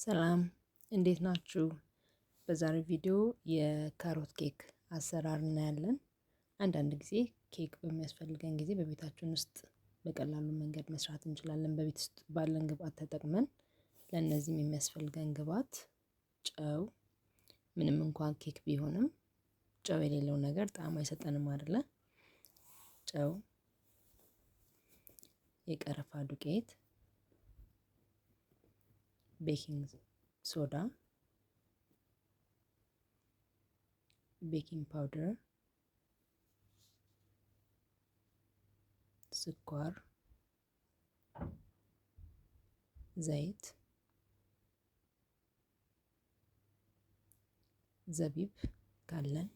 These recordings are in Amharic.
ሰላም እንዴት ናችሁ? በዛሬው ቪዲዮ የካሮት ኬክ አሰራር እናያለን። አንዳንድ ጊዜ ኬክ በሚያስፈልገን ጊዜ በቤታችን ውስጥ በቀላሉ መንገድ መስራት እንችላለን። በቤት ውስጥ ባለን ግብአት ተጠቅመን ለእነዚህም የሚያስፈልገን ግብአት ጨው፣ ምንም እንኳን ኬክ ቢሆንም ጨው የሌለው ነገር ጣዕም አይሰጠንም አይደለ? ጨው፣ የቀረፋ ዱቄት፣ ቤኪንግ ሶዳ፣ ቤኪንግ ፓውደር፣ ስኳር፣ ዘይት፣ ዘቢብ ካለን፣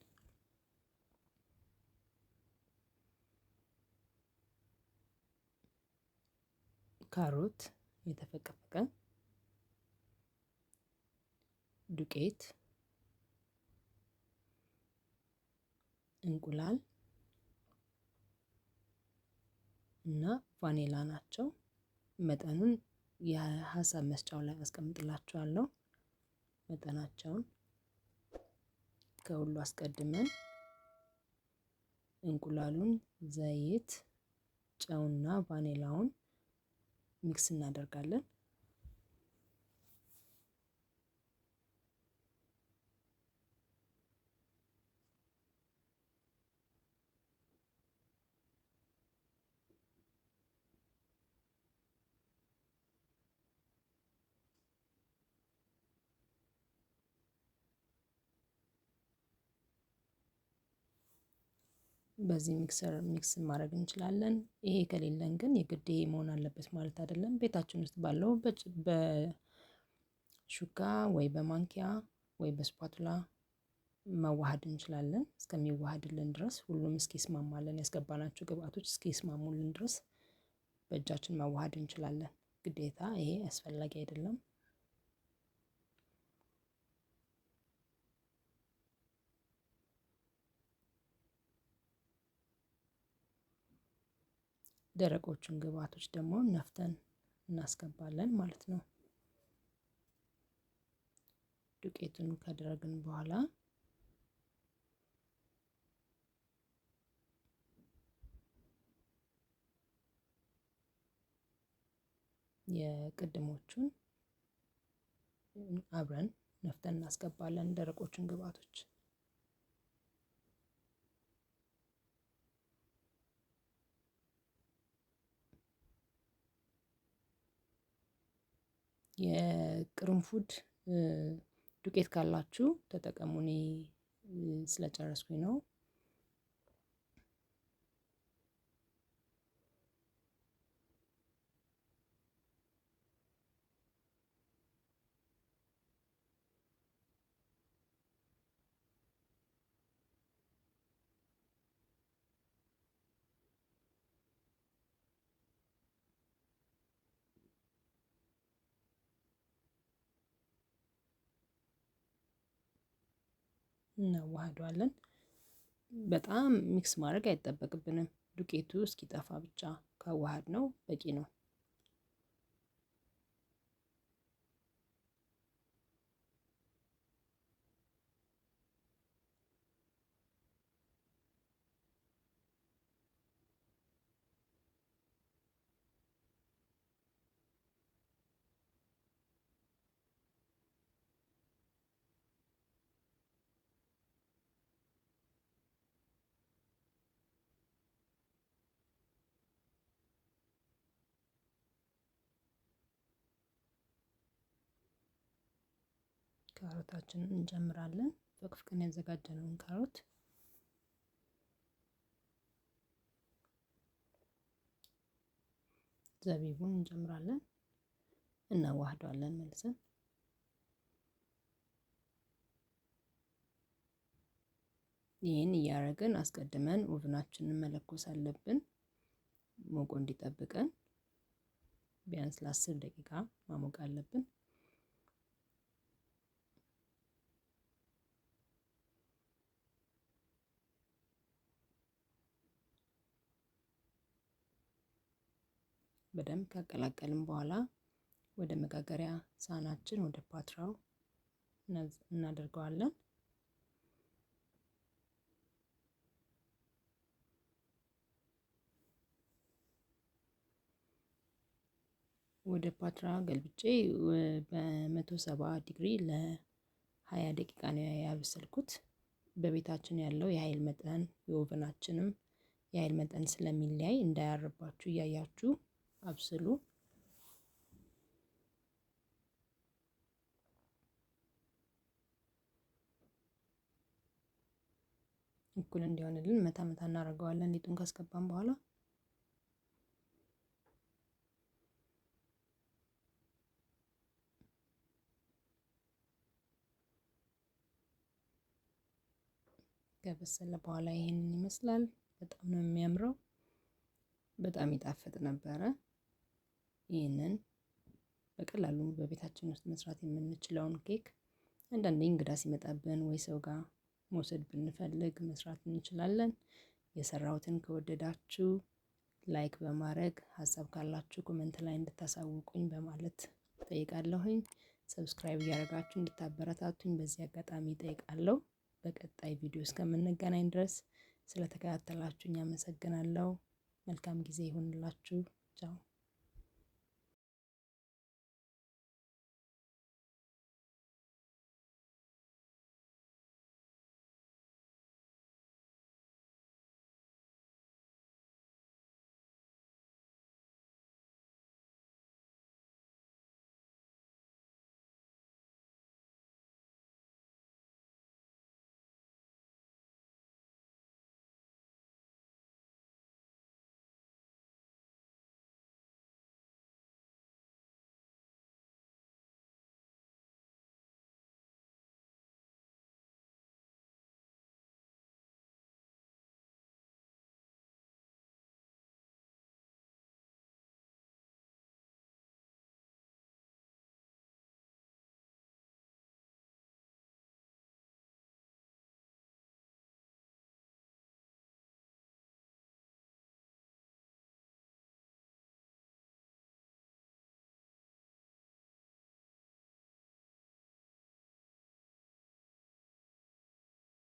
ካሮት የተፈቀፈቀ፣ ዱቄት፣ እንቁላል እና ቫኒላ ናቸው። መጠኑን የሀሳብ መስጫው ላይ አስቀምጥላችኋለሁ። መጠናቸውን ከሁሉ አስቀድመን እንቁላሉን፣ ዘይት፣ ጨውና ቫኒላውን ሚክስ እናደርጋለን። በዚህ ሚክሰር ሚክስ ማድረግ እንችላለን። ይሄ ከሌለን ግን የግድ ይሄ መሆን አለበት ማለት አይደለም። ቤታችን ውስጥ ባለው በሹካ ወይ በማንኪያ ወይ በስፓቱላ ማዋሃድ እንችላለን። እስከሚዋሃድልን ድረስ ሁሉም እስኪስማማልን ያስገባናቸው ግብአቶች እስኪስማሙልን ድረስ በእጃችን ማዋሃድ እንችላለን። ግዴታ ይሄ አስፈላጊ አይደለም። ደረቆቹን ግብአቶች ደግሞ ነፍተን እናስገባለን ማለት ነው። ዱቄቱን ካደረግን በኋላ የቅድሞቹን አብረን ነፍተን እናስገባለን። ደረቆቹን ግብአቶች የቅርንፉድ ዱቄት ካላችሁ ተጠቀሙ። እኔ ስለጨረስኩኝ ነው። እናዋህደዋለን። በጣም ሚክስ ማድረግ አይጠበቅብንም። ዱቄቱ እስኪጠፋ ብቻ ካዋሃድ ነው በቂ ነው። ካሮታችንን እንጨምራለን። ፈቅፍቀን ያዘጋጀነውን ካሮት ዘቢቡን እንጨምራለን። እናዋህደዋለን መልሰን። ይህን እያደረግን አስቀድመን ኦቭናችንን መለኮስ አለብን። ሞቆ እንዲጠብቀን ቢያንስ ለ10 ደቂቃ ማሞቅ አለብን። በደንብ ካቀላቀልን በኋላ ወደ መጋገሪያ ሳህናችን ወደ ፓትራው እናደርገዋለን። ወደ ፓትራ ገልብጬ በ170 ዲግሪ ለ20 ደቂቃ ነው ያበሰልኩት። በቤታችን ያለው የኃይል መጠን የኦቨናችንም የኃይል መጠን ስለሚለያይ እንዳያርባችሁ እያያችሁ አብስሉ። እኩል እንዲሆንልን መታ መታ እናደርገዋለን ሊጡን ካስገባን በኋላ። ከበሰለ በኋላ ይሄንን ይመስላል። በጣም ነው የሚያምረው። በጣም ይጣፍጥ ነበረ። ይሄንን በቀላሉ በቤታችን ውስጥ መስራት የምንችለውን ኬክ አንዳንዴ እንግዳ ሲመጣብን ወይ ሰው ጋር መውሰድ ብንፈልግ መስራት እንችላለን። የሰራሁትን ከወደዳችሁ ላይክ በማድረግ ሀሳብ ካላችሁ ኮሜንት ላይ እንድታሳውቁኝ በማለት ጠይቃለሁኝ። ሰብስክራይብ እያደረጋችሁ እንድታበረታቱኝ በዚህ አጋጣሚ ጠይቃለሁ። በቀጣይ ቪዲዮ እስከምንገናኝ ድረስ ስለተከታተላችሁኝ አመሰግናለሁ። መልካም ጊዜ ይሁንላችሁ። ቻው